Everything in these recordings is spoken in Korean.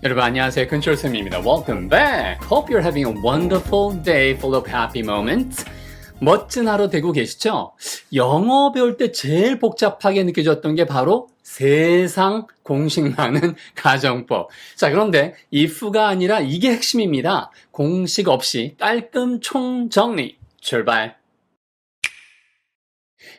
여러분 안녕하세요. 컨트롤쌤입니다. Welcome back. Hope you're having a wonderful day full of happy moments. 멋진 하루 되고 계시죠? 영어 배울 때 제일 복잡하게 느껴졌던 게 바로 세상 공식 많은 가정법. 자, 그런데 if가 아니라 이게 핵심입니다. 공식 없이 깔끔 총정리. 출발.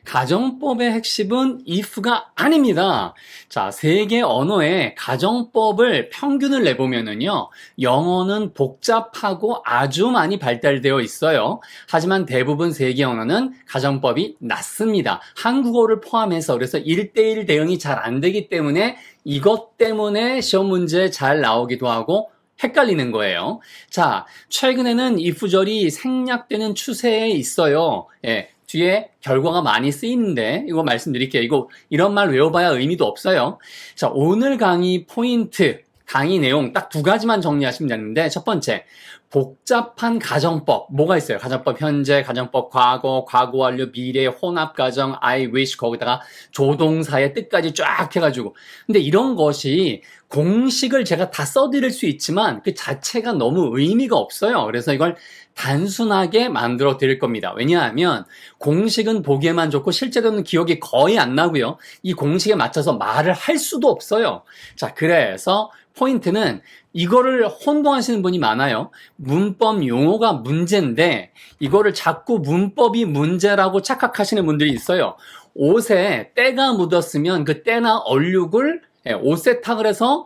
가정법의 핵심은 if가 아닙니다. 자, 세계 언어의 가정법을 평균을 내보면은요, 영어는 복잡하고 아주 많이 발달되어 있어요. 하지만 대부분 세계 언어는 가정법이 낮습니다. 한국어를 포함해서. 그래서 1대1 대응이 잘 안 되기 때문에 이것 때문에 시험 문제에 잘 나오기도 하고 헷갈리는 거예요. 자, 최근에는 if절이 생략되는 추세에 있어요. 예. 뒤에 결과가 많이 쓰이는데 이거 말씀드릴게요. 이런 말 외워봐야 의미도 없어요. 자, 오늘 강의 포인트, 강의 내용 딱 두 가지만 정리하시면 되는데 첫 번째, 복잡한 가정법. 뭐가 있어요? 가정법 현재, 가정법 과거, 과거 완료, 미래, 혼합 가정, I wish 거기다가 조동사의 뜻까지 쫙 해가지고. 근데 이런 것이 공식을 제가 다 써드릴 수 있지만 그 자체가 너무 의미가 없어요. 그래서 이걸 단순하게 만들어 드릴 겁니다. 왜냐하면 공식은 보기에만 좋고 실제로는 기억이 거의 안 나고요. 이 공식에 맞춰서 말을 할 수도 없어요. 자, 그래서 포인트는 이거를 혼동하시는 분이 많아요. 문법 용어가 문제인데 이거를 자꾸 문법이 문제라고 착각하시는 분들이 있어요. 옷에 때가 묻었으면 그 때나 얼룩을 옷세탁을 해서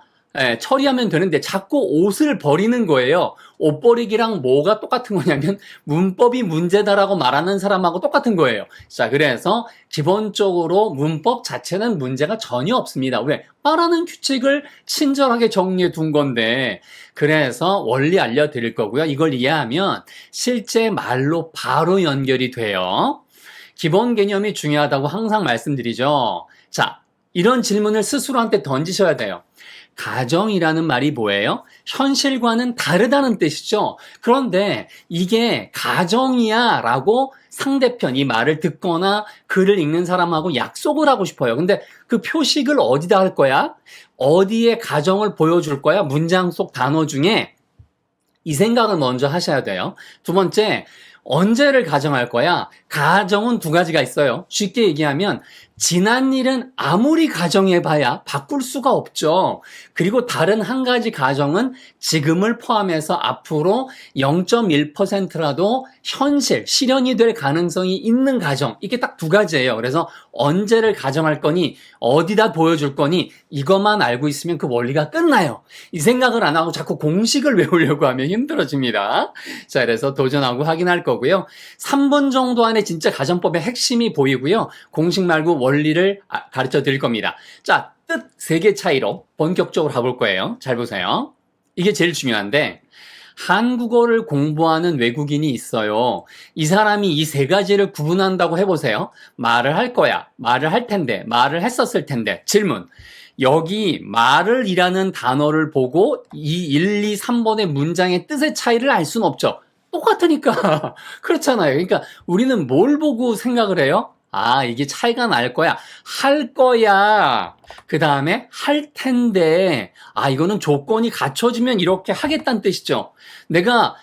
처리하면 되는데 자꾸 옷을 버리는 거예요. 옷 버리기랑 뭐가 똑같은 거냐면 문법이 문제다라고 말하는 사람하고 똑같은 거예요. 자, 그래서 기본적으로 문법 자체는 문제가 전혀 없습니다. 왜? 말하는 규칙을 친절하게 정리해 둔 건데, 그래서 원리 알려드릴 거고요. 이걸 이해하면 실제 말로 바로 연결이 돼요. 기본 개념이 중요하다고 항상 말씀드리죠. 자, 이런 질문을 스스로한테 던지셔야 돼요. 가정이라는 말이 뭐예요? 현실과는 다르다는 뜻이죠. 그런데 이게 가정이야 라고 상대편 이 말을 듣거나 글을 읽는 사람하고 약속을 하고 싶어요. 근데 그 표식을 어디다 할 거야? 어디에 가정을 보여줄 거야? 문장 속 단어 중에 이 생각을 먼저 하셔야 돼요. 두 번째, 언제를 가정할 거야? 가정은 두 가지가 있어요. 쉽게 얘기하면 지난 일은 아무리 가정해봐야 바꿀 수가 없죠. 그리고 다른 한 가지 가정은 지금을 포함해서 앞으로 0.1%라도 현실, 실현이 될 가능성이 있는 가정. 이게 딱 두 가지예요. 그래서 언제를 가정할 거니, 어디다 보여줄 거니, 이것만 알고 있으면 그 원리가 끝나요. 이 생각을 안 하고 자꾸 공식을 외우려고 하면 힘들어집니다. 자, 그래서 도전하고 확인할 거고요. 3분 정도 안에 진짜 가정법의 핵심이 보이고요. 공식 말고 원리를 가르쳐 드릴 겁니다. 자, 뜻 3개 차이로 본격적으로 가볼 거예요. 잘 보세요. 이게 제일 중요한데 한국어를 공부하는 외국인이 있어요. 이 사람이 이 3가지를 구분한다고 해보세요. 말을 할 거야. 말을 할 텐데. 말을 했었을 텐데. 질문. 여기 말을 이라는 단어를 보고 이 1, 2, 3번의 문장의 뜻의 차이를 알 수는 없죠. 똑같으니까. 그렇잖아요. 그러니까 우리는 뭘 보고 생각을 해요? 아, 이게 차이가 날 거야. 할 거야. 그 다음에 할 텐데. 아, 이거는 조건이 갖춰지면 이렇게 하겠다는 뜻이죠. 내가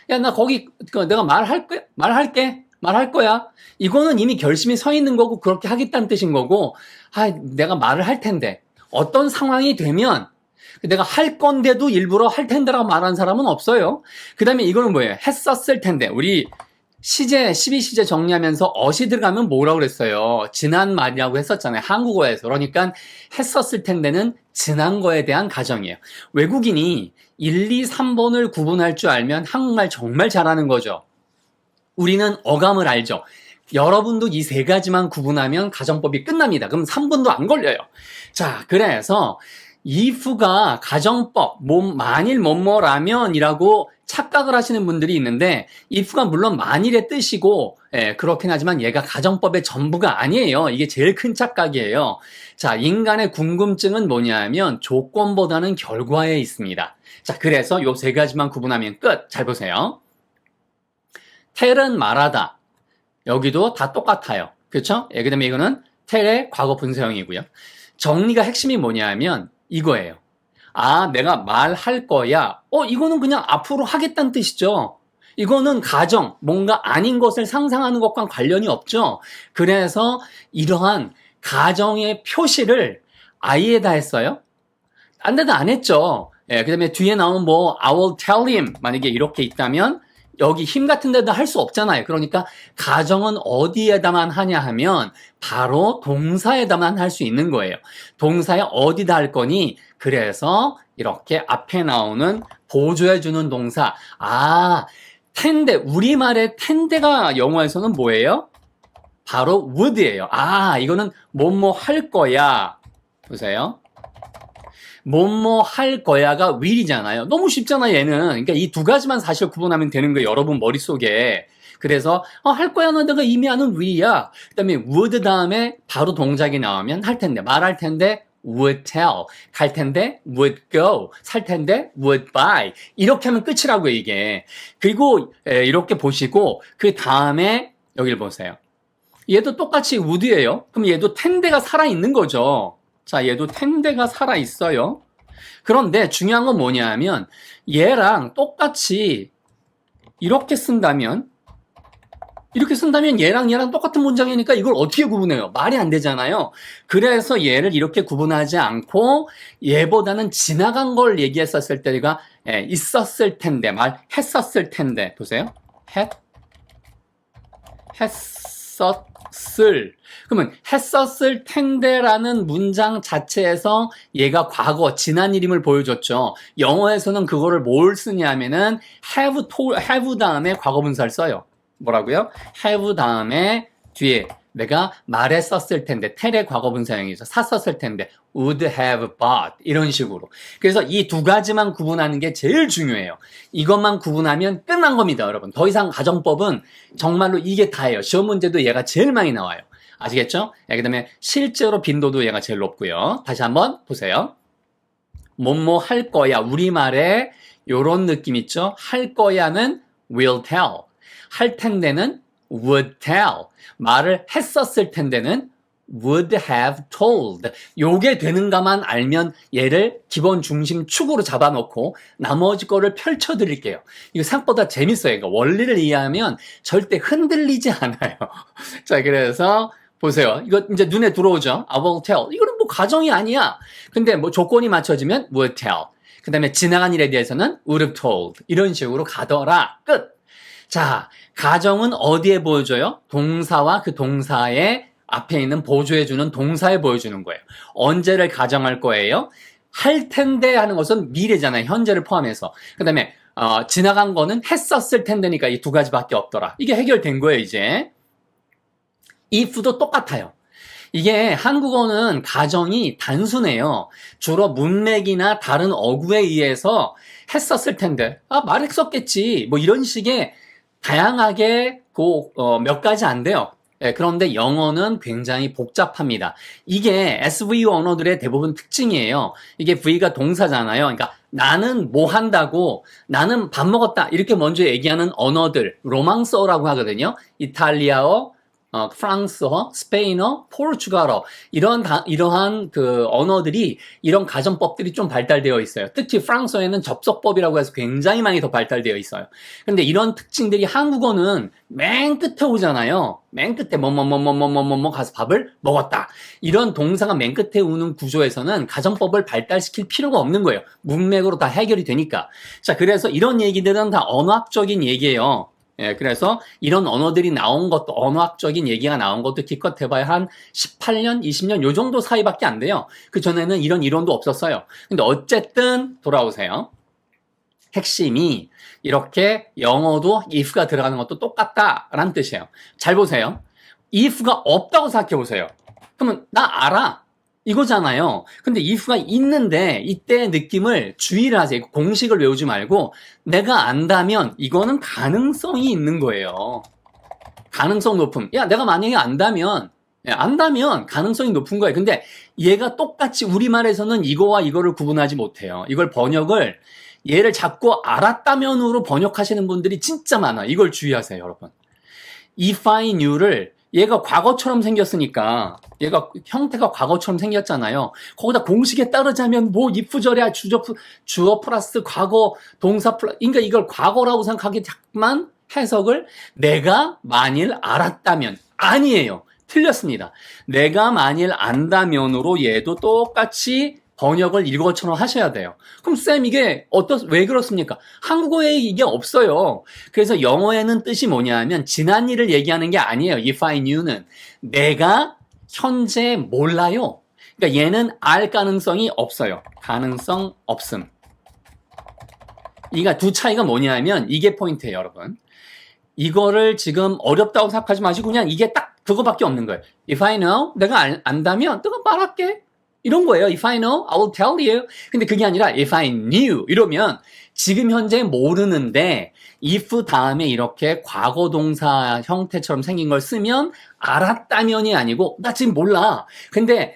말할 거야. 말할 거야. 이거는 이미 결심이 서 있는 거고 그렇게 하겠다는 뜻인 거고. 아, 내가 말을 할 텐데. 어떤 상황이 되면 내가 할 건데도 일부러 할 텐데라고 말하는 사람은 없어요. 그 다음에 이거는 뭐예요? 했었을 텐데. 우리 시제, 12시제 정리하면서 어시 들어가면 뭐라고 그랬어요? 지난 말이라고 했었잖아요. 한국어에서. 그러니까 했었을 텐데는 지난 거에 대한 가정이에요. 외국인이 1, 2, 3번을 구분할 줄 알면 한국말 정말 잘하는 거죠. 우리는 어감을 알죠. 여러분도 이 3가지만 구분하면 가정법이 끝납니다. 그럼 3분도 안 걸려요. 자, 그래서 if가 가정법, 만일 뭐뭐라면이라고 착각을 하시는 분들이 있는데 if가 물론 만일의 뜻이고 그렇긴 하지만 얘가 가정법의 전부가 아니에요. 이게 제일 큰 착각이에요. 자, 인간의 궁금증은 뭐냐면 조건보다는 결과에 있습니다. 자, 그래서 요 3가지만 구분하면 끝. 잘 보세요. 텔은 말하다. 여기도 다 똑같아요. 그렇죠? 그 다음에 이거는 텔의 과거 분사형이고요. 정리가 핵심이 뭐냐면 이거예요. 아, 내가 말할 거야. 이거는 그냥 앞으로 하겠다는 뜻이죠. 이거는 가정, 뭔가 아닌 것을 상상하는 것과 관련이 없죠. 그래서 이러한 가정의 표시를 I에다 했어요. 딴 데도 안 했죠. 예, 그 다음에 뒤에 나오는 뭐, I will tell him. 만약에 이렇게 있다면, 여기 힘 같은 데도 할 수 없잖아요. 그러니까, 가정은 어디에다만 하냐 하면, 바로 동사에다만 할 수 있는 거예요. 동사에 어디다 할 거니? 그래서, 이렇게 앞에 나오는 보조해주는 동사. 아, 텐데, 우리말의 텐데가 영어에서는 뭐예요? 바로 would예요. 아, 이거는 뭐뭐 할 거야. 보세요. 뭐뭐 할 거야가 will이잖아요. 너무 쉽잖아, 얘는. 그러니까 이 두 가지만 사실 구분하면 되는 거예요, 여러분 머릿속에. 그래서 할 거야는 내가 이미 아는 will이야. 그다음에 would 다음에 바로 동작이 나오면 할 텐데, 말할 텐데 would tell, 갈 텐데 would go, 살 텐데 would buy. 이렇게 하면 끝이라고요, 이게. 그리고 이렇게 보시고 그 다음에 여기를 보세요. 얘도 똑같이 would예요. 그럼 얘도 텐데가 살아있는 거죠. 자, 얘도 텐데가 살아있어요. 그런데 중요한 건 뭐냐면 얘랑 똑같이 이렇게 쓴다면 얘랑 똑같은 문장이니까 이걸 어떻게 구분해요? 말이 안 되잖아요. 그래서 얘를 이렇게 구분하지 않고 얘보다는 지나간 걸 얘기했었을 때가 있었을 텐데, 했었을 텐데. 보세요. 했었을. 그러면 했었을 텐데라는 문장 자체에서 얘가 과거, 지난 일임을 보여줬죠. 영어에서는 그거를 뭘 쓰냐면은 have 다음에 과거분사를 써요. 뭐라고요? have 다음에 뒤에 내가 말했었을 텐데, tell의 과거분사형이죠. 샀었을 텐데, would have bought. 이런 식으로. 그래서 이 두 가지만 구분하는 게 제일 중요해요. 이것만 구분하면 끝난 겁니다, 여러분. 더 이상 가정법은 정말로 이게 다예요. 시험 문제도 얘가 제일 많이 나와요. 아시겠죠? 그 다음에 실제로 빈도도 얘가 제일 높고요. 다시 한번 보세요. 뭐뭐 할 거야. 우리말에 요런 느낌 있죠? 할 거야는 will tell. 할 텐데는 would tell. 말을 했었을 텐데는 would have told. 요게 되는가만 알면 얘를 기본 중심 축으로 잡아놓고 나머지 거를 펼쳐드릴게요. 이거 생각보다 재밌어요. 이거 원리를 이해하면 절대 흔들리지 않아요. 자, 그래서 보세요. 이거 이제 눈에 들어오죠? I will tell. 이거는 뭐 가정이 아니야. 근데 뭐 조건이 맞춰지면 would tell. 그 다음에 지나간 일에 대해서는 would have told. 이런 식으로 가더라. 끝. 자, 가정은 어디에 보여줘요? 동사와 그 동사의 앞에 있는 보조해주는 동사에 보여주는 거예요. 언제를 가정할 거예요? 할 텐데 하는 것은 미래잖아요. 현재를 포함해서. 그 다음에 지나간 거는 했었을 텐데니까 이 두 가지밖에 없더라. 이게 해결된 거예요, 이제. if도 똑같아요. 이게 한국어는 가정이 단순해요. 주로 문맥이나 다른 어구에 의해서 했었을 텐데, 말했었겠지. 뭐 이런 식의 다양하게 몇 가지 안 돼요. 그런데 영어는 굉장히 복잡합니다. 이게 SVO 언어들의 대부분 특징이에요. 이게 V가 동사잖아요. 그러니까 나는 뭐 한다고, 나는 밥 먹었다 이렇게 먼저 얘기하는 언어들, 로망스어라고 하거든요. 이탈리아어, 프랑스어, 스페인어, 포르투갈어 이러한 그 언어들이 이런 가정법들이 좀 발달되어 있어요. 특히 프랑스어에는 접속법이라고 해서 굉장히 많이 더 발달되어 있어요. 근데 이런 특징들이 한국어는 맨 끝에 오잖아요. 맨 끝에 뭐뭐뭐뭐뭐뭐뭐 가서 밥을 먹었다. 이런 동사가 맨 끝에 오는 구조에서는 가정법을 발달시킬 필요가 없는 거예요. 문맥으로 다 해결이 되니까. 자, 그래서 이런 얘기들은 다 언어학적인 얘기예요. 그래서 이런 언어들이 나온 것도, 언어학적인 얘기가 나온 것도 기껏 해봐야 한 18년, 20년 요 정도 사이밖에 안 돼요. 그 전에는 이런 이론도 없었어요. 근데 어쨌든 돌아오세요. 핵심이 이렇게 영어도 if가 들어가는 것도 똑같다라는 뜻이에요. 잘 보세요. if가 없다고 생각해 보세요. 그러면 나 알아. 이거잖아요. 근데 if가 있는데 이때 느낌을 주의를 하세요. 공식을 외우지 말고 내가 안다면 이거는 가능성이 있는 거예요. 가능성 높음. 야, 내가 만약에 안다면 가능성이 높은 거예요. 근데 얘가 똑같이 우리말에서는 이거와 이거를 구분하지 못해요. 이걸 번역을 얘를 자꾸 알았다면으로 번역하시는 분들이 진짜 많아요. 이걸 주의하세요, 여러분. if I knew를 얘가 과거처럼 생겼으니까 얘가 형태가 과거처럼 생겼잖아요. 거기다 공식에 따르자면 뭐 if절이야 주어 플러스 과거 동사 플러스 그러니까 이걸 과거라고 생각하기만 해석을 내가 만일 알았다면 아니에요. 틀렸습니다. 내가 만일 안다면으로 얘도 똑같이 번역을 이것처럼 하셔야 돼요. 그럼 쌤 이게 왜 그렇습니까? 한국어에 이게 없어요. 그래서 영어에는 뜻이 뭐냐면 지난 일을 얘기하는 게 아니에요. If I knew는 내가 현재 몰라요. 그러니까 얘는 알 가능성이 없어요. 가능성 없음. 이가 두 차이가 뭐냐면 이게 포인트예요, 여러분. 이거를 지금 어렵다고 생각하지 마시고 그냥 이게 딱 그거밖에 없는 거예요. If I know, 내가 안다면 내가 말할게. 이런 거예요. If I know, I will tell you. 근데 그게 아니라 if I knew 이러면 지금 현재 모르는데 if 다음에 이렇게 과거 동사 형태처럼 생긴 걸 쓰면 알았다면이 아니고 나 지금 몰라. 근데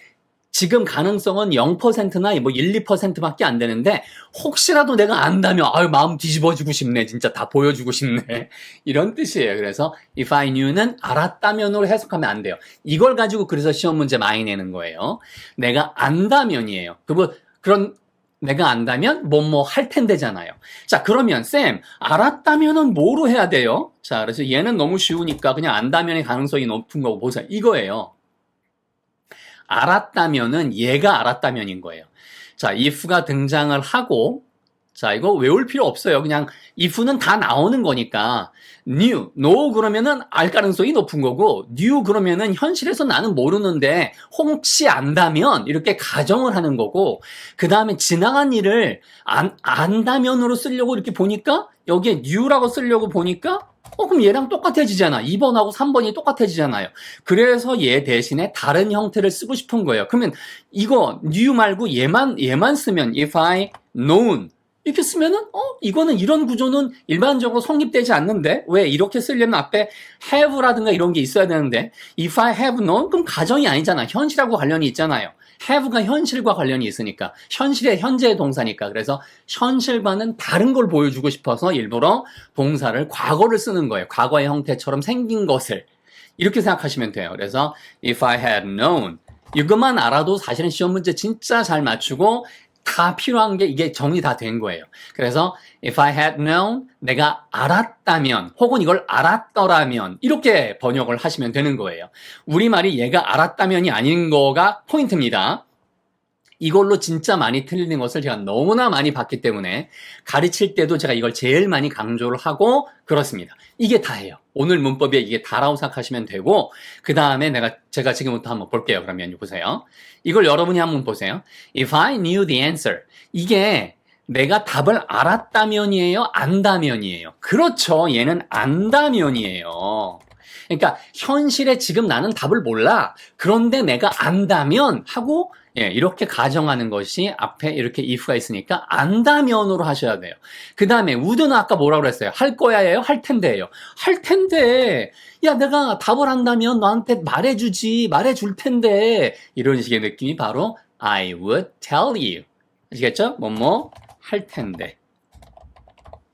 지금 가능성은 0%나 뭐 1, 2%밖에 안 되는데 혹시라도 내가 안다면 아유 마음 뒤집어주고 싶네. 진짜 다 보여주고 싶네. 이런 뜻이에요. 그래서 if I knew는 알았다면으로 해석하면 안 돼요. 이걸 가지고 그래서 시험 문제 많이 내는 거예요. 내가 안다면이에요. 그런 내가 안다면 뭐뭐 할 텐데잖아요. 자 그러면 쌤 알았다면은 뭐로 해야 돼요? 자 그래서 얘는 너무 쉬우니까 그냥 안다면의 가능성이 높은 거고 보세요. 이거예요. 알았다면은 얘가 알았다면인 거예요. 자, if가 등장을 하고 자, 이거 외울 필요 없어요. 그냥 if는 다 나오는 거니까 knew, know 그러면은 알 가능성이 높은 거고 knew 그러면은 현실에서 나는 모르는데 혹시 안다면 이렇게 가정을 하는 거고 그 다음에 지나간 일을 안다면으로 쓰려고 이렇게 보니까 여기에 knew라고 쓰려고 보니까 그럼 얘랑 똑같아지잖아. 2번하고 3번이 똑같아지잖아요. 그래서 얘 대신에 다른 형태를 쓰고 싶은 거예요. 그러면 이거 new 말고 얘만 쓰면 if I known 이렇게 쓰면은 이거는 이런 구조는 일반적으로 성립되지 않는데 왜 이렇게 쓰려면 앞에 have라든가 이런 게 있어야 되는데 if I have known 그럼 가정이 아니잖아. 현실하고 관련이 있잖아요. have가 현실과 관련이 있으니까 현실의 현재의 동사니까 그래서 현실과는 다른 걸 보여주고 싶어서 일부러 동사를 과거를 쓰는 거예요. 과거의 형태처럼 생긴 것을 이렇게 생각하시면 돼요. 그래서 if I had known 이것만 알아도 사실은 시험 문제 진짜 잘 맞추고 다 필요한 게 이게 정리 다 된 거예요. 그래서 if I had known 내가 알았다면 혹은 이걸 알았더라면 이렇게 번역을 하시면 되는 거예요. 우리말이 얘가 알았다면이 아닌 거가 포인트입니다. 이걸로 진짜 많이 틀리는 것을 제가 너무나 많이 봤기 때문에 가르칠 때도 제가 이걸 제일 많이 강조를 하고 그렇습니다. 이게 다예요. 오늘 문법에 이게 다라고 생각하시면 되고 그 다음에 제가 지금부터 한번 볼게요. 그러면 보세요. 이걸 여러분이 한번 보세요. If I knew the answer 이게 내가 답을 알았다면이에요? 안다면이에요? 그렇죠. 얘는 안다면이에요. 그러니까 현실에 지금 나는 답을 몰라. 그런데 내가 안다면 하고 이렇게 가정하는 것이 앞에 이렇게 if가 있으니까 안다면으로 하셔야 돼요. 그 다음에 would는 아까 뭐라고 그랬어요? 할 거야예요? 할 텐데예요? 할 텐데 야 내가 답을 한다면 너한테 말해줄 텐데 이런 식의 느낌이 바로 I would tell you 아시겠죠? 뭐뭐 할 텐데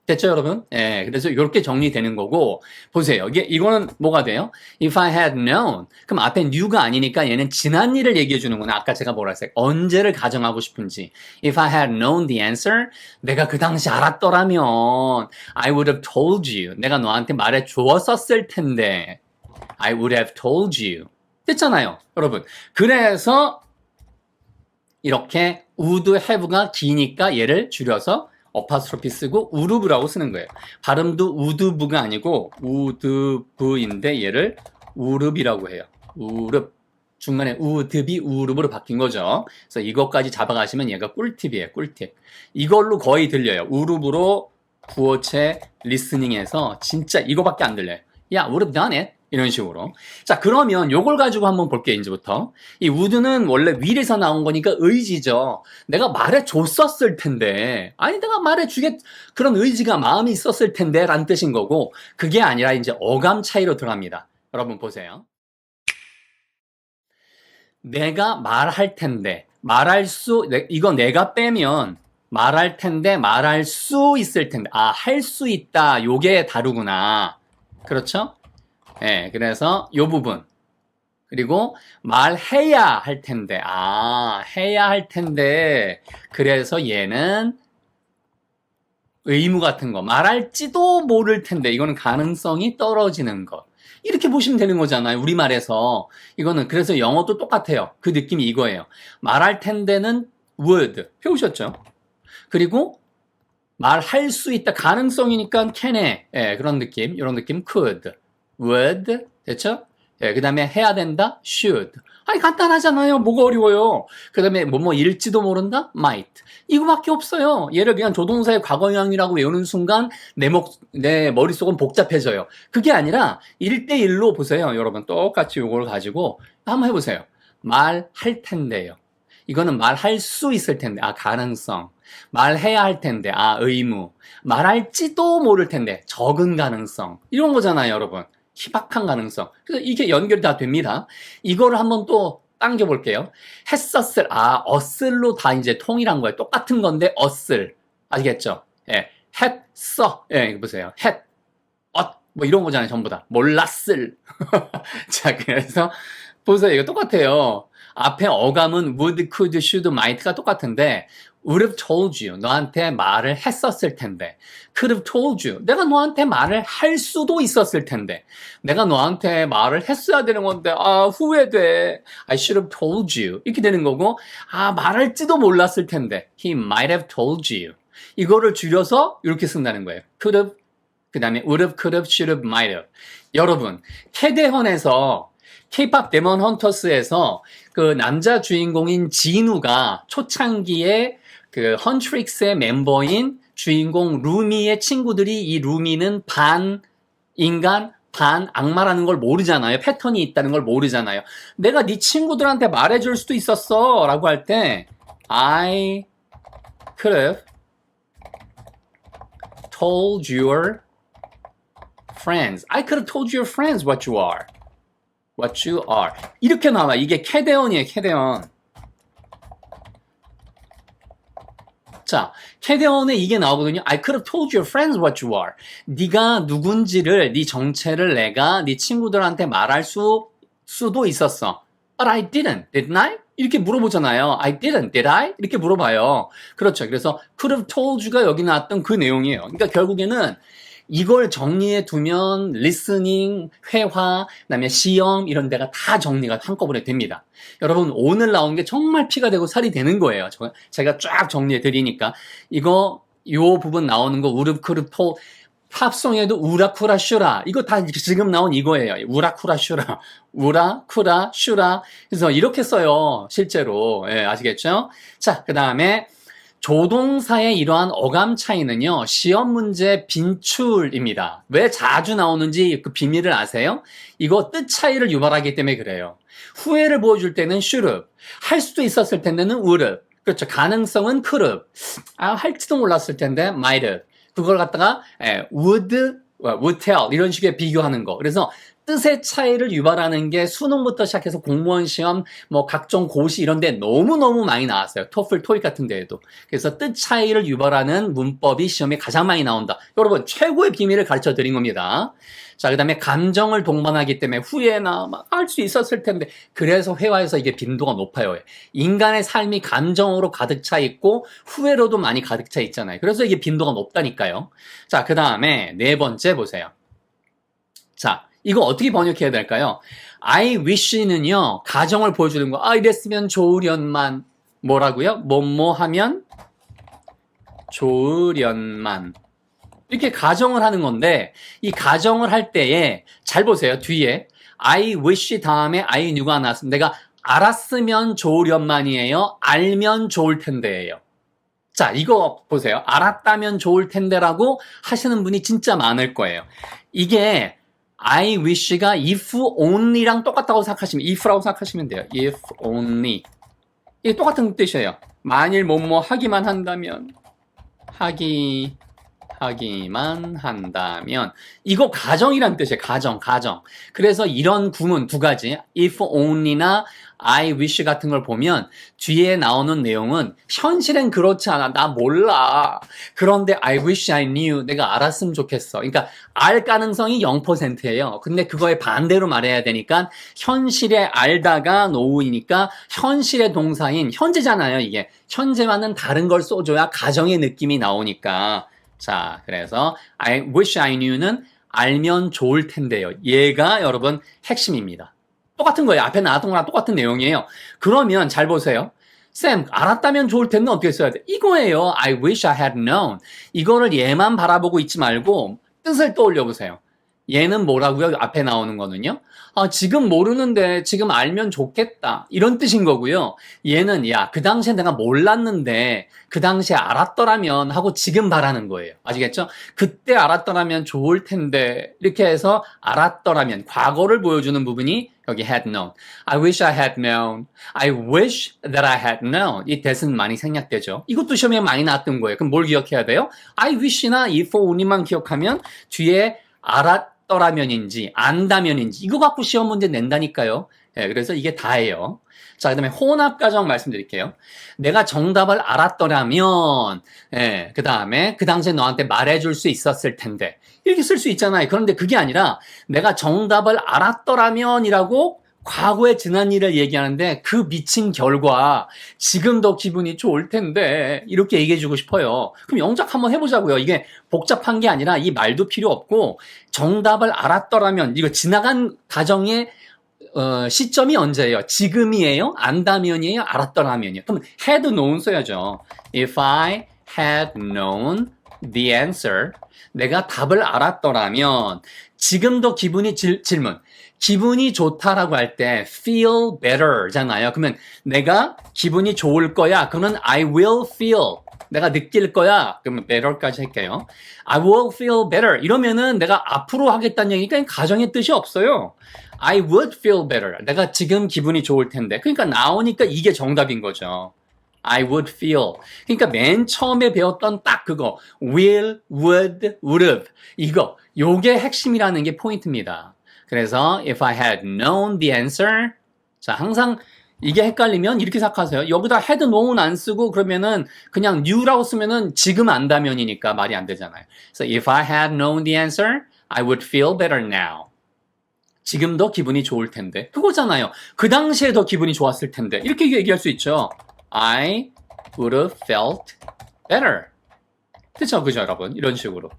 됐죠, 여러분? 그래서 이렇게 정리되는 거고, 보세요. 이거는 뭐가 돼요? If I had known. 그럼 앞에 knew가 아니니까 얘는 지난 일을 얘기해 주는구나. 아까 제가 뭐라 했어요? 언제를 가정하고 싶은지. If I had known the answer. 내가 그 당시 알았더라면, I would have told you. 내가 너한테 말해 주었었을 텐데. I would have told you. 됐잖아요, 여러분. 그래서, 이렇게 would have가 기니까 얘를 줄여서 어파스트로피 쓰고 우르브라고 쓰는 거예요. 발음도 우드브가 아니고 우드브인데 얘를 우르비라고 해요. 우르브. 중간에 우드비 우르브로 바뀐 거죠. 그래서 이것까지 잡아가시면 얘가 꿀팁이에요. 꿀팁. 이걸로 거의 들려요. 우르브로 구어체 리스닝에서 진짜 이거밖에 안 들려요. 야, would have done it. 이런 식으로. 자, 그러면 요걸 가지고 한번 볼게요, 이제부터. 이 would는 원래 will에서 나온 거니까 의지죠. 내가 말해줬었을 텐데. 아니, 내가 그런 의지가 마음이 있었을 텐데, 라는 뜻인 거고, 그게 아니라 이제 어감 차이로 들어갑니다. 여러분 보세요. 내가 말할 텐데, 이거 내가 빼면, 말할 텐데, 말할 수 있을 텐데, 할 수 있다. 요게 다르구나. 그렇죠? 그래서 요 부분 그리고 말해야 할 텐데. 해야 할 텐데. 그래서 얘는 의무 같은 거. 말할지도 모를 텐데. 이거는 가능성이 떨어지는 것. 이렇게 보시면 되는 거잖아요. 우리말에서. 이거는 그래서 영어도 똑같아요. 그 느낌이 이거예요. 말할 텐데는 would. 배우셨죠? 그리고 말할 수 있다. 가능성이니까 can에. 예, 그런 느낌. 이런 느낌. could. would. 됐죠? 예, 그 다음에 해야 된다. should. 아니, 간단하잖아요. 뭐가 어려워요. 그 다음에 일지도 모른다. might. 이거밖에 없어요. 얘를 그냥 조동사의 과거형이라고 외우는 순간 내 머릿속은 복잡해져요. 그게 아니라 1대1로 보세요. 여러분 똑같이 이걸 가지고 한번 해보세요. 말할 텐데요. 이거는 말할 수 있을 텐데. 가능성. 말해야 할 텐데. 의무. 말할지도 모를 텐데. 적은 가능성. 이런 거잖아요, 여러분. 희박한 가능성. 그래서 이게 연결이 다 됩니다. 이거를 한번 또 당겨볼게요. 했었을, 어슬로 다 이제 통일한 거예요. 똑같은 건데, 어슬. 아시겠죠? 예. 했어. 예, 이거 보세요. 뭐 이런 거잖아요, 전부 다. 몰랐을. 자, 그래서, 보세요. 이거 똑같아요. 앞에 어감은 would, could, should, might가 똑같은데, would have told you. 너한테 말을 했었을 텐데. could have told you. 내가 너한테 말을 할 수도 있었을 텐데. 내가 너한테 말을 했어야 되는 건데, 후회돼. I should have told you. 이렇게 되는 거고, 말할지도 몰랐을 텐데. He might have told you. 이거를 줄여서 이렇게 쓴다는 거예요. could have, 그 다음에 would have, could have, should have, might have. 여러분, 캐대헌에서 K-pop 데몬 헌터스에서 그 남자 주인공인 진우가 초창기에 그 헌트릭스의 멤버인 주인공 루미의 친구들이 이 루미는 반 인간, 반 악마라는 걸 모르잖아요. 패턴이 있다는 걸 모르잖아요. 내가 네 친구들한테 말해줄 수도 있었어 라고 할 때 I could have told your friends. I could have told your friends what you are. What you are. 이렇게 나와. 이게 캐대언이에요. 캐대언. 자, 캐대언에 이게 나오거든요. I could have told your friends what you are. 네가 누군지를, 네 정체를 내가 네 친구들한테 말할 수도 있었어. But I didn't. Didn't I? 이렇게 물어보잖아요. I didn't. Did I? 이렇게 물어봐요. 그렇죠. 그래서 could have told you가 여기 나왔던 그 내용이에요. 그러니까 결국에는 이걸 정리해 두면 리스닝, 회화, 그다음에 시험 이런 데가 다 정리가 한꺼번에 됩니다. 여러분 오늘 나온 게 정말 피가 되고 살이 되는 거예요. 제가 쫙 정리해 드리니까 요 부분 나오는 거 우르 크르 토 팝송에도 우라쿠라 슈라 이거 다 지금 나온 이거예요. 우라쿠라 슈라 우라쿠라 슈라 그래서 이렇게 써요. 실제로 아시겠죠? 자, 그다음에 조동사의 이러한 어감 차이는요, 시험 문제 빈출입니다. 왜 자주 나오는지 그 비밀을 아세요? 이거 뜻 차이를 유발하기 때문에 그래요. 후회를 보여줄 때는 should have, 할 수도 있었을 텐데는 would have, 그렇죠. 가능성은 could have, 할지도 몰랐을 텐데 might have, 그걸 갖다가 would tell 이런 식의 비교하는 거. 그래서 뜻의 차이를 유발하는 게 수능부터 시작해서 공무원 시험, 뭐 각종 고시 이런 데 너무너무 많이 나왔어요. 토플, 토익 같은 데에도. 그래서 뜻 차이를 유발하는 문법이 시험에 가장 많이 나온다. 여러분, 최고의 비밀을 가르쳐 드린 겁니다. 자, 그 다음에 감정을 동반하기 때문에 후회나 막 할 수 있었을 텐데. 그래서 회화에서 이게 빈도가 높아요. 인간의 삶이 감정으로 가득 차 있고 후회로도 많이 가득 차 있잖아요. 그래서 이게 빈도가 높다니까요. 자, 그 다음에 네 번째 보세요. 자, 이거 어떻게 번역해야 될까요? I wish는요, 가정을 보여주는 거. 이랬으면 좋으련만. 뭐라고요? 뭐뭐 하면 좋으련만. 이렇게 가정을 하는 건데, 이 가정을 할 때에, 잘 보세요. 뒤에 I wish 다음에 I knew가 나왔습니다. 내가 알았으면 좋으련만이에요. 알면 좋을 텐데예요. 자, 이거 보세요. 알았다면 좋을 텐데라고 하시는 분이 진짜 많을 거예요. 이게 I wish가 if only랑 똑같다고 생각하시면 if라고 생각하시면 돼요. if only. 이게 똑같은 뜻이에요. 만일 뭐뭐 하기만 한다면 하기만 한다면 이거 가정이란 뜻이에요. 가정. 그래서 이런 구문 두 가지 if only나 I wish 같은 걸 보면 뒤에 나오는 내용은 현실엔 그렇지 않아. 나 몰라. 그런데 I wish I knew. 내가 알았으면 좋겠어. 그러니까 알 가능성이 0%예요. 근데 그거에 반대로 말해야 되니까 현실에 알다가 노우이니까 현실의 동사인 현재잖아요. 이게 현재와는 다른 걸 써줘야 가정의 느낌이 나오니까. 자, 그래서 I wish I knew는 알면 좋을 텐데요. 얘가 여러분 핵심입니다. 똑같은 거예요. 앞에 나왔던 거랑 똑같은 내용이에요. 그러면 잘 보세요. 쌤, 알았다면 좋을 텐데 어떻게 써야 돼? 이거예요. I wish I had known. 이거를 얘만 바라보고 있지 말고 뜻을 떠올려 보세요. 얘는 뭐라고요? 앞에 나오는 거는요. 지금 모르는데 지금 알면 좋겠다. 이런 뜻인 거고요. 얘는 야, 그 당시에 내가 몰랐는데 그 당시에 알았더라면 하고 지금 바라는 거예요. 아시겠죠? 그때 알았더라면 좋을 텐데 이렇게 해서 알았더라면 과거를 보여주는 부분이 여기 had known. I wish I had known. I wish that I had known. 이 대은 많이 생략되죠. 이것도 시험에 많이 나왔던 거예요. 그럼 뭘 기억해야 돼요? I wish나 if only만 기억하면 뒤에 알았더라면인지 안다면인지 이거 갖고 시험 문제 낸다니까요. 예, 그래서 이게 다예요. 자, 그다음에 혼합가정 말씀드릴게요. 내가 정답을 알았더라면, 예, 그다음에 그 당시에 너한테 말해줄 수 있었을 텐데 이렇게 쓸 수 있잖아요. 그런데 그게 아니라 내가 정답을 알았더라면이라고 과거에 지난 일을 얘기하는데 그 미친 결과 지금 더 기분이 좋을 텐데 이렇게 얘기해주고 싶어요. 그럼 영작 한번 해보자고요. 이게 복잡한 게 아니라 이 말도 필요 없고 정답을 알았더라면 이거 지나간 가정의 시점이 언제예요? 지금이에요? 안다면이에요? 알았더라면이에요? 그럼 had known 써야죠. If I had known the answer, 내가 답을 알았더라면 지금도 기분이 질문. 기분이 좋다라고 할 때 feel better잖아요. 그러면 내가 기분이 좋을 거야. 그러면 I will feel. 내가 느낄 거야. 그러면 better까지 할게요. I will feel better. 이러면은 내가 앞으로 하겠다는 얘기니까 가정의 뜻이 없어요. I would feel better. 내가 지금 기분이 좋을 텐데. 그러니까 나오니까 이게 정답인 거죠. I would feel. 그러니까 맨 처음에 배웠던 딱 그거. will, would, would've. 요게 핵심이라는 게 포인트입니다. 그래서 if I had known the answer. 자, 항상 이게 헷갈리면 이렇게 생각하세요. 여기다 had known 안 쓰고 그러면은 그냥 knew라고 쓰면은 지금 안다면이니까 말이 안 되잖아요. 그래서 if I had known the answer, I would feel better now. 지금 더 기분이 좋을 텐데. 그거잖아요. 그 당시에 더 기분이 좋았을 텐데. 이렇게 얘기할 수 있죠. I would have felt better. 그쵸, 여러분? 이런 식으로.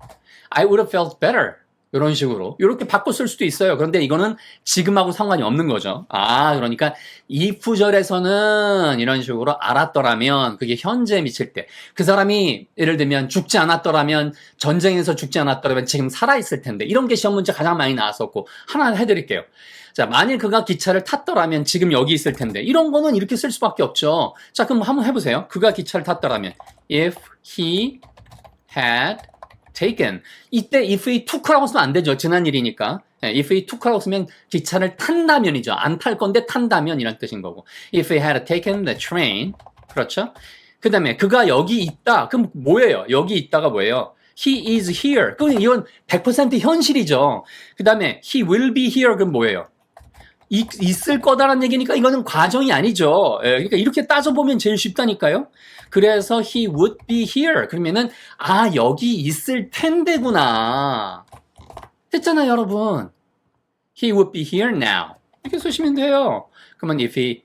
I would have felt better. 이런 식으로. 이렇게 바꿔 쓸 수도 있어요. 그런데 이거는 지금하고 상관이 없는 거죠. 그러니까 if절에서는 이런 식으로 알았더라면 그게 현재에 미칠 때. 그 사람이 예를 들면 죽지 않았더라면 전쟁에서 죽지 않았더라면 지금 살아있을 텐데. 이런 게 시험 문제 가장 많이 나왔었고 하나 해드릴게요. 자, 만일 그가 기차를 탔더라면 지금 여기 있을 텐데. 이런 거는 이렇게 쓸 수밖에 없죠. 자, 그럼 한번 해보세요. 그가 기차를 탔더라면 if he had taken. 이때 if he took라고 쓰면 안 되죠. 지난 일이니까. if he took라고 쓰면 기차를 탄다면이죠. 안 탈 건데 탄다면 이란 뜻인 거고. if he had taken the train. 그렇죠? 그 다음에 그가 여기 있다. 그럼 뭐예요? 여기 있다가 뭐예요? he is here. 그럼 이건 100% 현실이죠. 그 다음에 he will be here. 그럼 뭐예요? 있을 거다라는 얘기니까 이거는 과정이 아니죠. 그러니까 이렇게 따져보면 제일 쉽다니까요. 그래서 he would be here. 그러면은 여기 있을 텐데구나. 됐잖아요, 여러분. He would be here now. 이렇게 쓰시면 돼요. 그러면 if he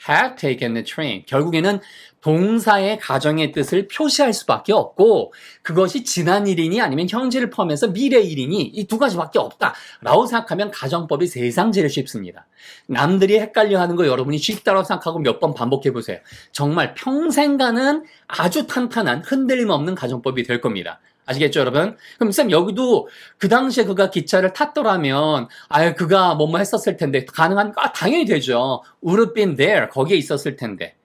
had taken the train. 결국에는 동사의 가정의 뜻을 표시할 수밖에 없고 그것이 지난 일이니 아니면 현재를 포함해서 미래 일이니 이 두 가지밖에 없다라고 생각하면 가정법이 세상 제일 쉽습니다. 남들이 헷갈려하는 거 여러분이 쉽다고 생각하고 몇 번 반복해 보세요. 정말 평생 가는 아주 탄탄한 흔들림 없는 가정법이 될 겁니다. 아시겠죠, 여러분? 그럼 쌤 여기도 그 당시에 그가 기차를 탔더라면 그가 뭐뭐 했었을 텐데 가능한 당연히 되죠. would have been there. 거기에 있었을 텐데.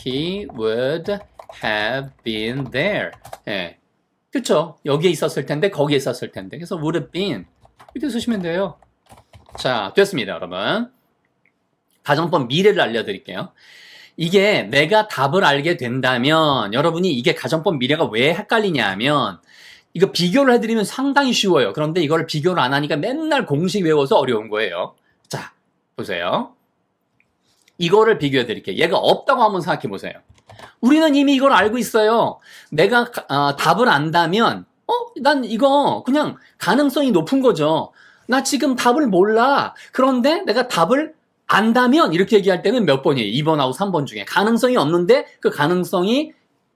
He would have been there. 예. 그쵸? 여기에 있었을 텐데, 거기에 있었을 텐데. 그래서 would have been. 이렇게 쓰시면 돼요. 자, 됐습니다, 여러분. 가정법 미래를 알려드릴게요. 이게 내가 답을 알게 된다면, 여러분이 이게 가정법 미래가 왜 헷갈리냐 하면, 이거 비교를 해드리면 상당히 쉬워요. 그런데 이걸 비교를 안 하니까 맨날 공식 외워서 어려운 거예요. 자, 보세요. 이거를 비교해 드릴게요. 얘가 없다고 한번 생각해 보세요. 우리는 이미 이걸 알고 있어요. 내가 답을 안다면 난 이거 그냥 가능성이 높은 거죠. 나 지금 답을 몰라. 그런데 내가 답을 안다면 이렇게 얘기할 때는 몇 번이에요? 2번하고 3번 중에. 가능성이 없는데 그 가능성이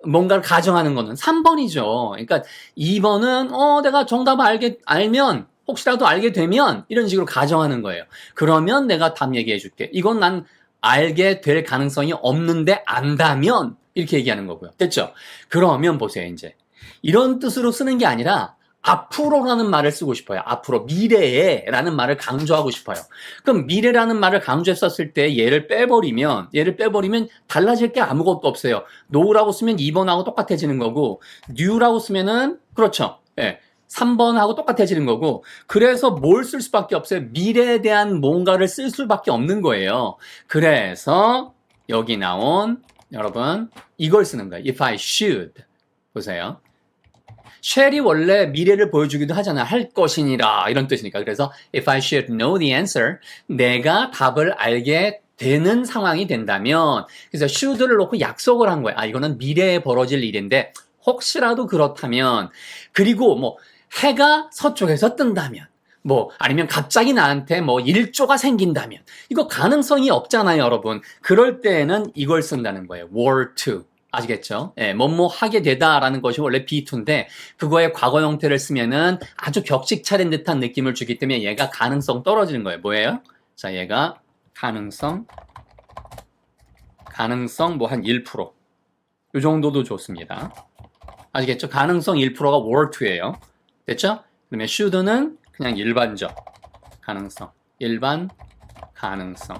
뭔가를 가정하는 거는 3번이죠. 그러니까 2번은 내가 정답을 알면 혹시라도 알게 되면 이런 식으로 가정하는 거예요. 그러면 내가 답 얘기해 줄게. 이건 난 알게 될 가능성이 없는데 안다면 이렇게 얘기하는 거고요. 됐죠? 그러면 보세요. 이제 이런 뜻으로 쓰는 게 아니라 앞으로라는 말을 쓰고 싶어요. 앞으로, 미래에 라는 말을 강조하고 싶어요. 그럼 미래라는 말을 강조했었을 때 얘를 빼버리면 달라질 게 아무것도 없어요. now라고 쓰면 2번하고 똑같아지는 거고 new라고 쓰면은 그렇죠. 예. 3번하고 똑같아지는 거고, 그래서 뭘 쓸 수밖에 없어요? 미래에 대한 뭔가를 쓸 수밖에 없는 거예요. 그래서 여기 나온 여러분 이걸 쓰는 거예요. If I should. 보세요. shall이 원래 미래를 보여주기도 하잖아요. 할 것이니라 이런 뜻이니까. 그래서 if I should know the answer, 내가 답을 알게 되는 상황이 된다면, 그래서 should를 놓고 약속을 한 거예요. 이거는 미래에 벌어질 일인데 혹시라도 그렇다면, 그리고 뭐 해가 서쪽에서 뜬다면, 뭐 아니면 갑자기 나한테 뭐 일조가 생긴다면, 이거 가능성이 없잖아요, 여러분. 그럴 때에는 이걸 쓴다는 거예요. were to. 아시겠죠? 예, 뭐뭐 하게 되다라는 것이 원래 be2인데 그거의 과거 형태를 쓰면은 아주 격식 차린 듯한 느낌을 주기 때문에 얘가 가능성 떨어지는 거예요. 뭐예요? 자, 얘가 가능성 뭐 한 1%. 이 정도도 좋습니다. 아시겠죠? 가능성 1%가 were to예요. 됐죠? 그러면 should는 그냥 일반적 가능성, 일반 가능성.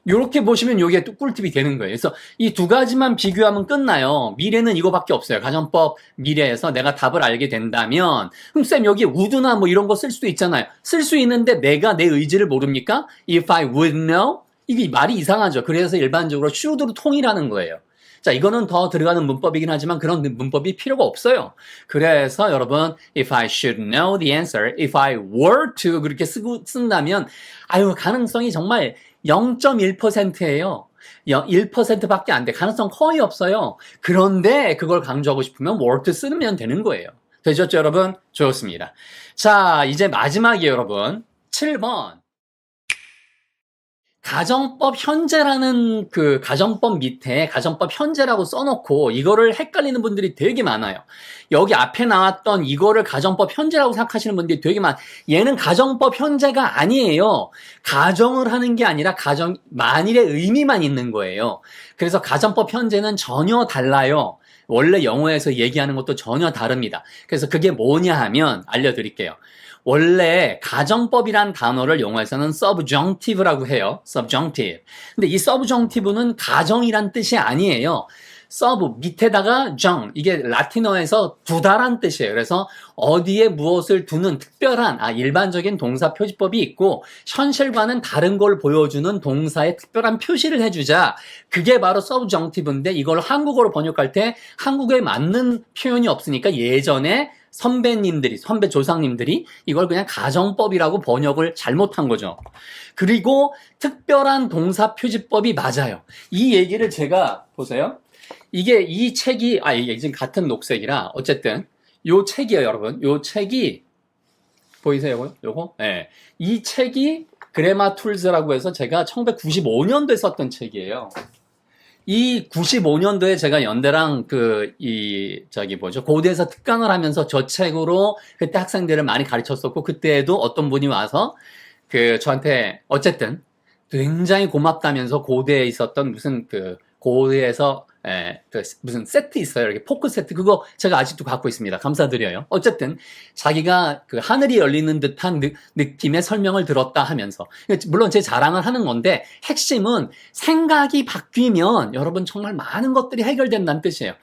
이렇게 보시면 이게 또 꿀팁이 되는 거예요. 그래서 이 두 가지만 비교하면 끝나요. 미래는 이거밖에 없어요. 가정법 미래에서 내가 답을 알게 된다면, 그럼 쌤 여기 would나 뭐 이런 거 쓸 수도 있잖아요. 쓸 수 있는데 내가 내 의지를 모릅니까? If I would know? 이게 말이 이상하죠. 그래서 일반적으로 should로 통일하는 거예요. 자, 이거는 더 들어가는 문법이긴 하지만 그런 문법이 필요가 없어요. 그래서 여러분, if I should know the answer, if I were to 그렇게 쓴다면, 가능성이 정말 0.1%예요. 1%밖에 안 돼. 가능성 거의 없어요. 그런데 그걸 강조하고 싶으면 were to 쓰면 되는 거예요. 되셨죠, 여러분? 좋습니다. 자, 이제 마지막이에요, 여러분. 7번. 가정법 현재라는 그 가정법 밑에 가정법 현재라고 써놓고 이거를 헷갈리는 분들이 되게 많아요. 여기 앞에 나왔던 이거를 가정법 현재라고 생각하시는 분들이 되게 얘는 가정법 현재가 아니에요. 가정을 하는 게 아니라 만일의 의미만 있는 거예요. 그래서 가정법 현재는 전혀 달라요. 원래 영어에서 얘기하는 것도 전혀 다릅니다. 그래서 그게 뭐냐 하면 알려드릴게요. 원래 가정법이란 단어를 영어에서는 subjunctive라고 해요. subjunctive. 근데 이 subjunctive는 가정이란 뜻이 아니에요. sub 밑에다가 jung, 이게 라틴어에서 두다란 뜻이에요. 그래서 어디에 무엇을 두는 특별한 일반적인 동사 표지법이 있고 현실과는 다른 걸 보여주는 동사의 특별한 표시를 해주자. 그게 바로 subjunctive인데 이걸 한국어로 번역할 때 한국에 맞는 표현이 없으니까 예전에 선배 조상님들이 이걸 그냥 가정법이라고 번역을 잘못한 거죠. 그리고 특별한 동사 표지법이 맞아요. 이 얘기를 제가 보세요. 이 책이 이게 지금 같은 녹색이라 어쨌든 요 책이에요, 여러분. 요 책이 보이세요, 요거? 네. 이 책이 그래마 툴즈라고 해서 제가 1995년도에 썼던 책이에요. 이 95년도에 제가 연대랑 고대에서 특강을 하면서 저 책으로 그때 학생들을 많이 가르쳤었고, 그때에도 어떤 분이 와서 저한테 어쨌든 굉장히 고맙다면서 고대에 있었던 고대에서 무슨 세트 있어요. 이렇게 포크 세트. 그거 제가 아직도 갖고 있습니다. 감사드려요. 어쨌든 자기가 하늘이 열리는 듯한 느낌의 설명을 들었다 하면서, 물론 제 자랑을 하는 건데 핵심은 생각이 바뀌면 여러분 정말 많은 것들이 해결된다는 뜻이에요.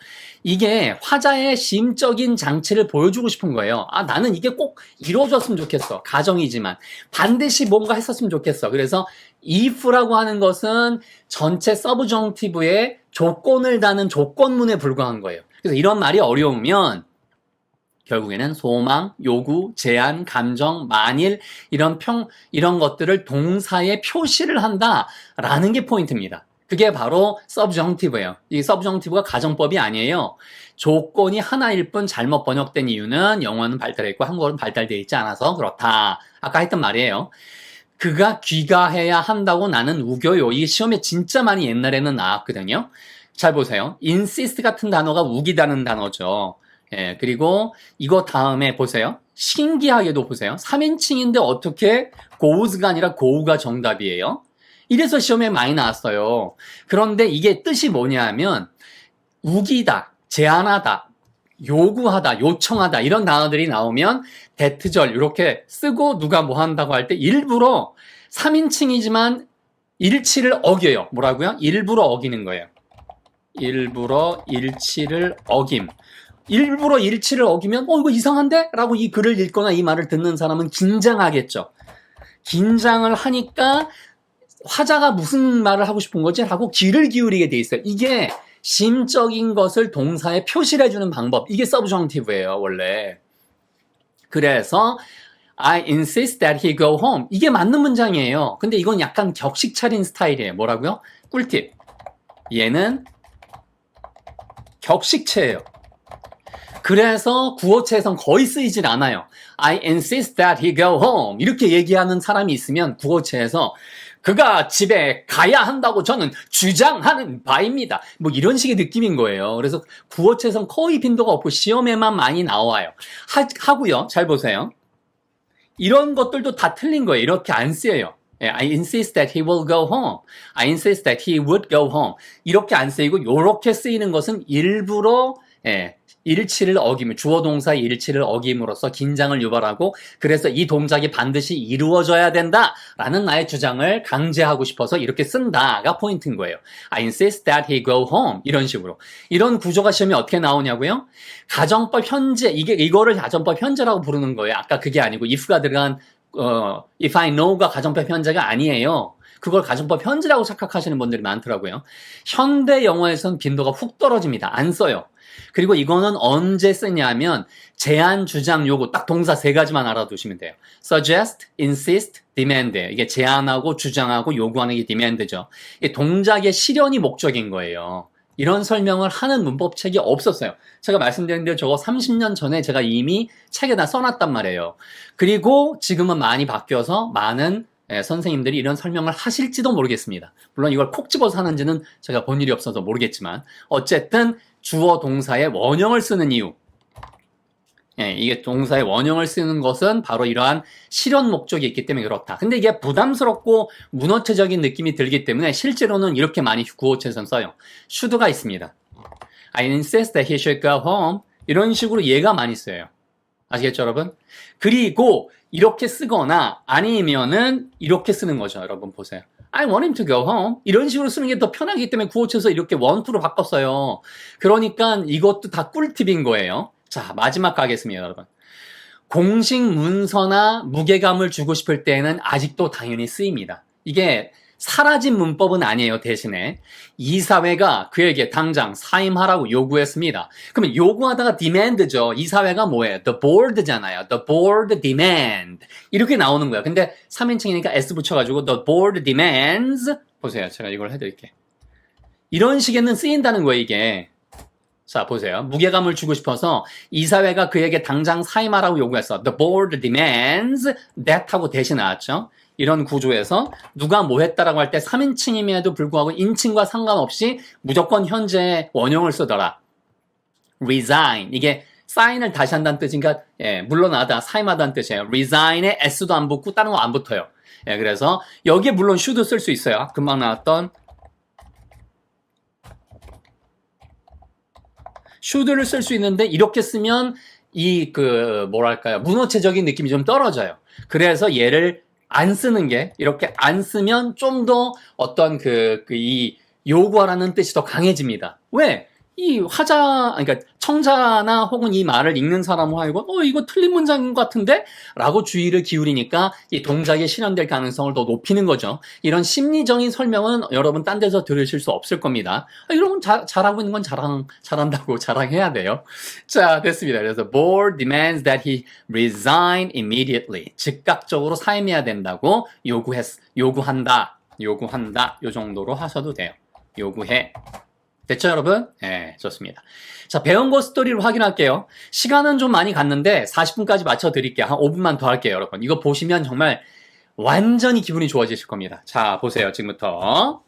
이게 화자의 심적인 장치를 보여주고 싶은 거예요. 나는 이게 꼭 이루어졌으면 좋겠어. 가정이지만 반드시 뭔가 했었으면 좋겠어. 그래서 if라고 하는 것은 전체 서브정티브에 조건을 다는 조건문에 불과한 거예요. 그래서 이런 말이 어려우면 결국에는 소망, 요구, 제안, 감정, 만일 이런 것들을 동사에 표시를 한다라는 게 포인트입니다. 그게 바로 subjunctive예요. 이 subjunctive가 가정법이 아니에요. 조건이 하나일 뿐 잘못 번역된 이유는 영어는 발달했고 한국어는 발달되어 있지 않아서 그렇다. 아까 했던 말이에요. 그가 귀가해야 한다고 나는 우겨요. 이게 시험에 진짜 많이 옛날에는 나왔거든요. 잘 보세요. insist 같은 단어가 우기다는 단어죠. 예, 그리고 이거 다음에 보세요. 신기하게도 보세요. 3인칭인데 어떻게 goes가 아니라 go가 정답이에요? 이래서 시험에 많이 나왔어요. 그런데 이게 뜻이 뭐냐면 우기다, 제안하다, 요구하다, 요청하다 이런 단어들이 나오면 대트절 이렇게 쓰고 누가 뭐 한다고 할 때 일부러 3인칭이지만 일치를 어겨요. 뭐라고요? 일부러 어기는 거예요. 일부러 일치를 어김. 일부러 일치를 어기면 이거 이상한데? 라고 이 글을 읽거나 이 말을 듣는 사람은 긴장하겠죠. 긴장을 하니까 화자가 무슨 말을 하고 싶은 거지? 라고 귀를 기울이게 돼 있어요. 이게 심적인 것을 동사에 표시를 해주는 방법. 이게 subjunctive예요, 원래. 그래서 I insist that he go home. 이게 맞는 문장이에요. 근데 이건 약간 격식 차린 스타일이에요. 뭐라고요? 꿀팁. 얘는 격식체예요. 그래서 구어체에선 거의 쓰이질 않아요. I insist that he go home. 이렇게 얘기하는 사람이 있으면 구어체에서 그가 집에 가야 한다고 저는 주장하는 바입니다. 뭐 이런 식의 느낌인 거예요. 그래서 구어체에선 거의 빈도가 없고 시험에만 많이 나와요. 하고요. 잘 보세요. 이런 것들도 다 틀린 거예요. 이렇게 안 쓰여요. I insist that he will go home. I insist that he would go home. 이렇게 안 쓰이고 이렇게 쓰이는 것은 일부러 일치를 어기면 주어 동사의 일치를 어김으로써 긴장을 유발하고 그래서 이 동작이 반드시 이루어져야 된다라는 나의 주장을 강제하고 싶어서 이렇게 쓴다가 포인트인 거예요. I insist that he go home. 이런 식으로. 이런 구조가 시험에 어떻게 나오냐고요? 가정법 현재 이거를 가정법 현재라고 부르는 거예요. 아까 그게 아니고 if가 들어간 if I know가 가정법 현재가 아니에요. 그걸 가정법 현재라고 착각하시는 분들이 많더라고요. 현대 영어에서는 빈도가 훅 떨어집니다. 안 써요. 그리고 이거는 언제 쓰냐면 제안, 주장, 요구 딱 동사 세 가지만 알아두시면 돼요. suggest, insist, demand. 이게 제안하고 주장하고 요구하는 게 demand죠. 이 동작의 실현이 목적인 거예요. 이런 설명을 하는 문법책이 없었어요. 제가 말씀드린 대로 저거 30년 전에 제가 이미 책에다 써놨단 말이에요. 그리고 지금은 많이 바뀌어서 많은 선생님들이 이런 설명을 하실지도 모르겠습니다. 물론 이걸 콕 집어서 하는지는 제가 본 일이 없어서 모르겠지만 어쨌든 주어 동사의 원형을 쓰는 이유. 이게 동사의 원형을 쓰는 것은 바로 이러한 실현 목적이 있기 때문에 그렇다. 근데 이게 부담스럽고 문어체적인 느낌이 들기 때문에 실제로는 이렇게 많이 구어체에서 써요. should가 있습니다. I insist that he should go home. 이런 식으로 얘가 많이 써요. 아시겠죠, 여러분? 그리고 이렇게 쓰거나 아니면은 이렇게 쓰는 거죠. 여러분 보세요. I want him to go home. 이런 식으로 쓰는 게 더 편하기 때문에 구어체에서 이렇게 want to로 바꿨어요. 그러니까 이것도 다 꿀팁인 거예요. 자, 마지막 가겠습니다, 여러분. 공식 문서나 무게감을 주고 싶을 때는 아직도 당연히 쓰입니다. 이게 사라진 문법은 아니에요. 대신에 이사회가 그에게 당장 사임하라고 요구했습니다. 그러면 요구하다가 demand죠. 이사회가 뭐예요? The board잖아요. The board demand. 이렇게 나오는 거예요. 근데 3인칭이니까 s 붙여가지고 the board demands. 보세요. 제가 이걸 해드릴게요. 이런 식에는 쓰인다는 거예요. 이게. 자, 보세요. 무게감을 주고 싶어서 이사회가 그에게 당장 사임하라고 요구했어. The board demands that 하고 대신 나왔죠. 이런 구조에서 누가 뭐 했다라고 할 때 3인칭임에도 불구하고 인칭과 상관없이 무조건 현재 원형을 쓰더라. resign. 이게 사인을 다시 한다는 뜻이니까 물러나다, 사임하다는 뜻이에요. resign에 s도 안 붙고 다른 거 안 붙어요. 그래서 여기에 물론 should 쓸 수 있어요. 금방 나왔던 should를 쓸 수 있는데 이렇게 쓰면 뭐랄까요. 문어체적인 느낌이 좀 떨어져요. 그래서 얘를 안 쓰는 게 이렇게 안 쓰면 좀 더 어떤 이 요구하라는 뜻이 더 강해집니다. 왜? 이 그러니까 청자나 혹은 이 말을 읽는 사람을 하여금 이거 틀린 문장인 것 같은데? 라고 주의를 기울이니까 이 동작이 실현될 가능성을 더 높이는 거죠. 이런 심리적인 설명은 여러분 딴 데서 들으실 수 없을 겁니다. 이런 건 잘하고 있는 건 잘한다고 자랑해야 돼요. 자, 됐습니다. 그래서 board demands that he resign immediately. 즉각적으로 사임해야 된다고 요구한다. 요 정도로 하셔도 돼요. 요구해. 됐죠, 여러분? 네, 좋습니다. 자, 배운 거 스토리로 확인할게요. 시간은 좀 많이 갔는데 40분까지 맞춰드릴게요. 한 5분만 더 할게요, 여러분. 이거 보시면 정말 완전히 기분이 좋아지실 겁니다. 자, 보세요, 지금부터.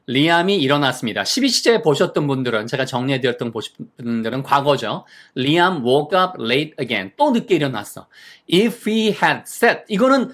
리암이 일어났습니다. 12시제 보셨던 분들은, 제가 정리해드렸던 분들은 과거죠. 리암 woke up late again. 또 늦게 일어났어. If he had set, 이거는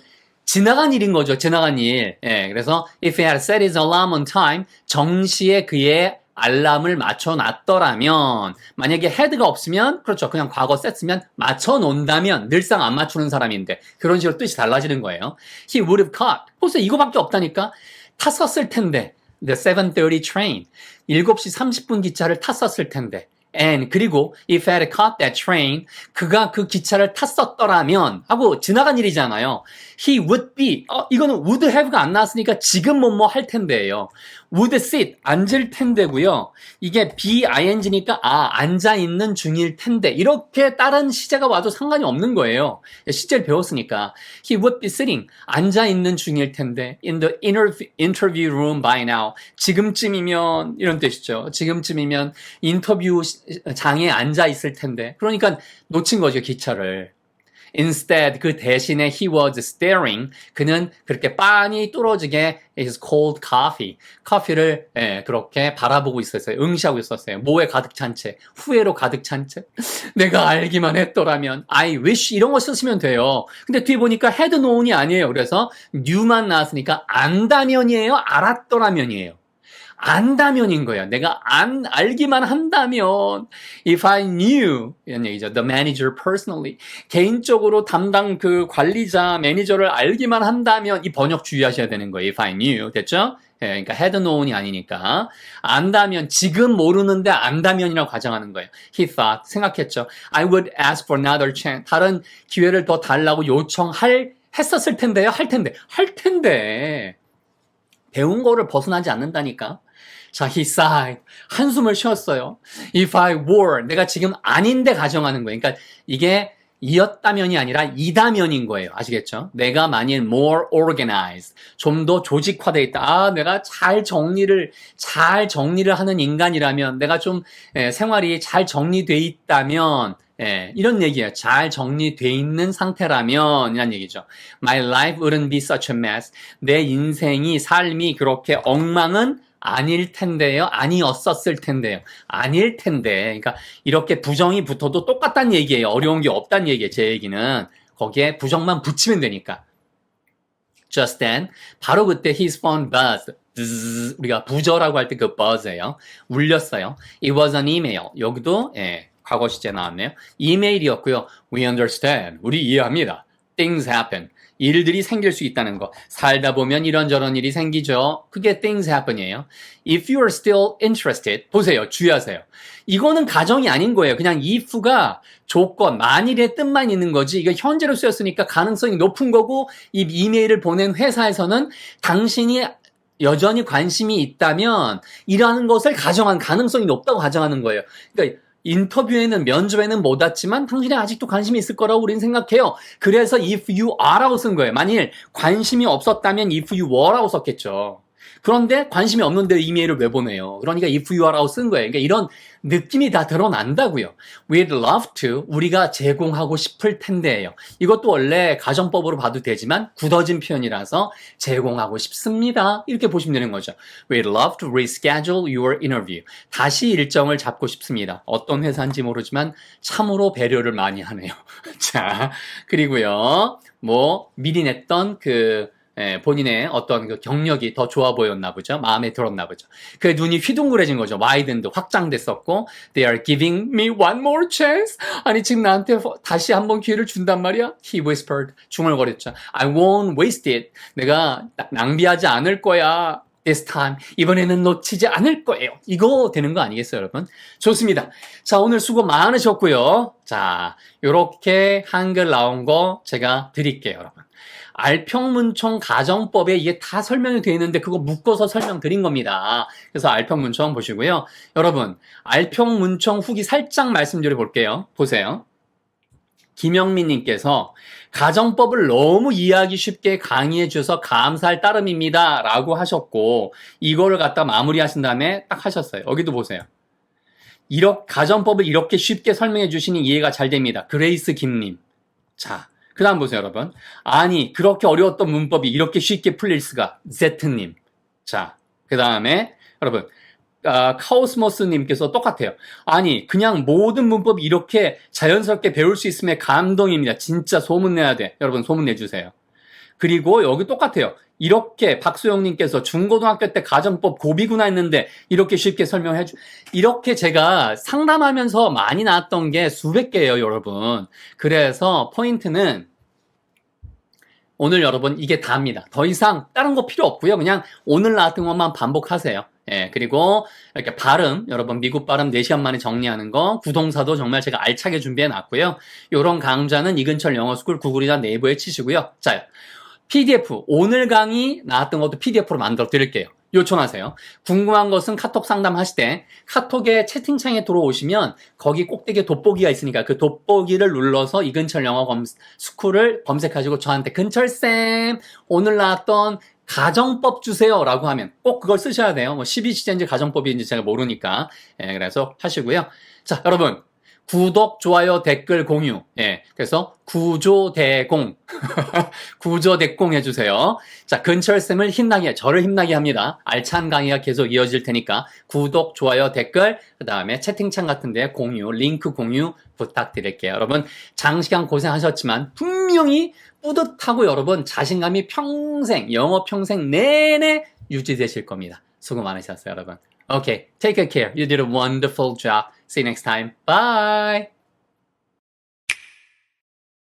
지나간 일인 거죠. 지나간 일. 예, 그래서 if he had set his alarm on time, 정시에 그의 알람을 맞춰놨더라면, 만약에 had가 없으면, 그렇죠. 그냥 과거 set으면 맞춰놓는다면 늘상 안 맞추는 사람인데 그런 식으로 뜻이 달라지는 거예요. He would have caught. 보세요. 이거밖에 없다니까. 탔었을 텐데. The 7:30 train. 7시 30분 기차를 탔었을 텐데. And 그리고 if had caught that train, 그가 그 기차를 탔었더라면 하고 지나간 일이잖아요. He would be, 이거는 would have가 안 나왔으니까 지금 뭐뭐 할 텐데예요. would sit, 앉을 텐데고요. 이게 be ing니까 앉아 있는 중일 텐데 이렇게 다른 시제가 와도 상관이 없는 거예요. 시제를 배웠으니까 he would be sitting, 앉아 있는 중일 텐데 in the interview room by now. 지금쯤이면 이런 뜻이죠. 지금쯤이면 인터뷰 장에 앉아 있을 텐데. 그러니까 놓친 거죠, 기차를. Instead, 그 대신에 he was staring. 그는 그렇게 빤히 뚫어지게 his cold coffee. 커피를 그렇게 바라보고 있었어요. 응시하고 있었어요. 뭐에 가득 찬 채. 후회로 가득 찬 채. 내가 알기만 했더라면. I wish 이런 거 쓰시면 돼요. 근데 뒤에 보니까 had known이 아니에요. 그래서 knew만 나왔으니까 안다면이에요? 알았더라면이에요? 안다면인 거예요. 내가 알기만 한다면, if I knew, 이런 얘기죠. The manager personally. 개인적으로 담당 그 관리자, 매니저를 알기만 한다면, 이 번역 주의하셔야 되는 거예요. if I knew. 됐죠? 예, 그러니까 had known이 아니니까. 안다면, 지금 모르는데 안다면이라고 가정하는 거예요. He thought, 생각했죠. I would ask for another chance. 다른 기회를 더 달라고 했었을 텐데요. 할 텐데. 배운 거를 벗어나지 않는다니까. 자, he sighed. 한숨을 쉬었어요. If I were, 내가 지금 아닌데 가정하는 거예요. 그러니까 이게 이었다면이 아니라 이다면인 거예요. 아시겠죠? 내가 만일 more organized, 좀 더 조직화되어 있다. 내가 잘 정리를 하는 인간이라면, 내가 좀 생활이 잘 정리되어 있다면, 이런 얘기예요. 잘 정리되어 있는 상태라면 이란 얘기죠. My life wouldn't be such a mess. 내 인생이, 삶이 그렇게 엉망은 아닐 텐데요. 아니었었을 텐데요. 아닐 텐데. 그러니까 이렇게 부정이 붙어도 똑같다는 얘기예요. 어려운 게 없다는 얘기예요. 제 얘기는. 거기에 부정만 붙이면 되니까. Just then, 바로 그때 his phone buzzed. 우리가 부저라고 할 때 그 buzz예요. 울렸어요. It was an email. 여기도 과거 시제 나왔네요. 이메일이었고요. We understand. 우리 이해합니다. Things happen. 일들이 생길 수 있다는 거. 살다 보면 이런저런 일이 생기죠. 그게 things happen이에요. If you are still interested. 보세요. 주의하세요. 이거는 가정이 아닌 거예요. 그냥 if가 조건, 만일의 뜻만 있는 거지. 이거 현재로 쓰였으니까 가능성이 높은 거고 이 이메일을 보낸 회사에서는 당신이 여전히 관심이 있다면 이라는 것을 가정한 가능성이 높다고 가정하는 거예요. 그러니까 인터뷰에는 면접에는 못 왔지만 당신이 아직도 관심이 있을 거라고 우리는 생각해요. 그래서 if you are라고 쓴 거예요. 만일 관심이 없었다면 if you were라고 썼겠죠. 그런데 관심이 없는데 이메일을 왜 보내요? 그러니까 if you are라고 쓴 거예요. 그러니까 이런 느낌이 다 드러난다고요. We'd love to. 우리가 제공하고 싶을 텐데요. 이것도 원래 가정법으로 봐도 되지만 굳어진 표현이라서 제공하고 싶습니다. 이렇게 보시면 되는 거죠. We'd love to reschedule your interview. 다시 일정을 잡고 싶습니다. 어떤 회사인지 모르지만 참으로 배려를 많이 하네요. 자, 그리고요. 미리 냈던 본인의 어떤 그 경력이 더 좋아 보였나 보죠. 마음에 들었나 보죠. 그 눈이 휘둥그레진 거죠. 와이든도 확장됐었고, They are giving me one more chance. 아니, 지금 나한테 다시 한번 기회를 준단 말이야? He whispered. 중얼거렸죠. I won't waste it. 내가 낭비하지 않을 거야. this time. 이번에는 놓치지 않을 거예요. 이거 되는 거 아니겠어요, 여러분? 좋습니다. 자, 오늘 수고 많으셨고요. 자, 요렇게 한글 나온 거 제가 드릴게요, 여러분. 알평문총 가정법에 이게 다 설명이 되어 있는데 그거 묶어서 설명드린 겁니다. 그래서 알평문총 보시고요. 여러분, 알평문총 후기 살짝 말씀드려 볼게요. 보세요. 김영민님께서 가정법을 너무 이해하기 쉽게 강의해 주셔서 감사할 따름입니다. 라고 하셨고, 이거를 갖다 마무리하신 다음에 딱 하셨어요. 여기도 보세요. 가정법을 이렇게 쉽게 설명해 주시니 이해가 잘 됩니다. 그레이스 김님. 자, 그 다음 보세요, 여러분. 아니, 그렇게 어려웠던 문법이 이렇게 쉽게 풀릴 수가. Z님. 자, 그 다음에, 여러분. 카오스모스님께서 똑같아요. 아니, 그냥 모든 문법이 이렇게 자연스럽게 배울 수 있으면 감동입니다. 진짜 소문내야 돼. 여러분, 소문내주세요. 그리고 여기 똑같아요. 이렇게 박수영님께서 중고등학교 때 가정법 고비구나 했는데 이렇게 쉽게 이렇게 제가 상담하면서 많이 나왔던 게 수백 개예요, 여러분. 그래서 포인트는 오늘 여러분 이게 다입니다. 더 이상 다른 거 필요 없고요. 그냥 오늘 나왔던 것만 반복하세요. 예, 그리고 이렇게 발음, 여러분 미국 발음 4시간 만에 정리하는 거, 구동사도 정말 제가 알차게 준비해 놨고요. 요런 강좌는 이근철 영어스쿨 구글이나 네이버에 치시고요. 자, PDF, 오늘 강의 나왔던 것도 PDF로 만들어 드릴게요. 요청하세요. 궁금한 것은 카톡 상담하실 때 카톡에 채팅창에 들어오시면 거기 꼭대기에 돋보기가 있으니까 그 돋보기를 눌러서 이근철 영어 스쿨을 검색하시고 저한테 근철쌤 오늘 나왔던 가정법 주세요 라고 하면 꼭 그걸 쓰셔야 돼요. 뭐 12시제인지 가정법인지 제가 모르니까. 예, 그래서 하시고요. 자, 여러분. 구독, 좋아요, 댓글, 공유. 예, 그래서 구조대공. 구조대공 해주세요. 자, 근철쌤을 저를 힘나게 합니다. 알찬 강의가 계속 이어질 테니까 구독, 좋아요, 댓글, 그 다음에 채팅창 같은 데 공유, 링크 공유 부탁드릴게요. 여러분, 장시간 고생하셨지만 분명히 뿌듯하고 여러분 자신감이 영어 평생 내내 유지되실 겁니다. 수고 많으셨어요, 여러분. Okay, take good care. You did a wonderful job. See you next time. Bye!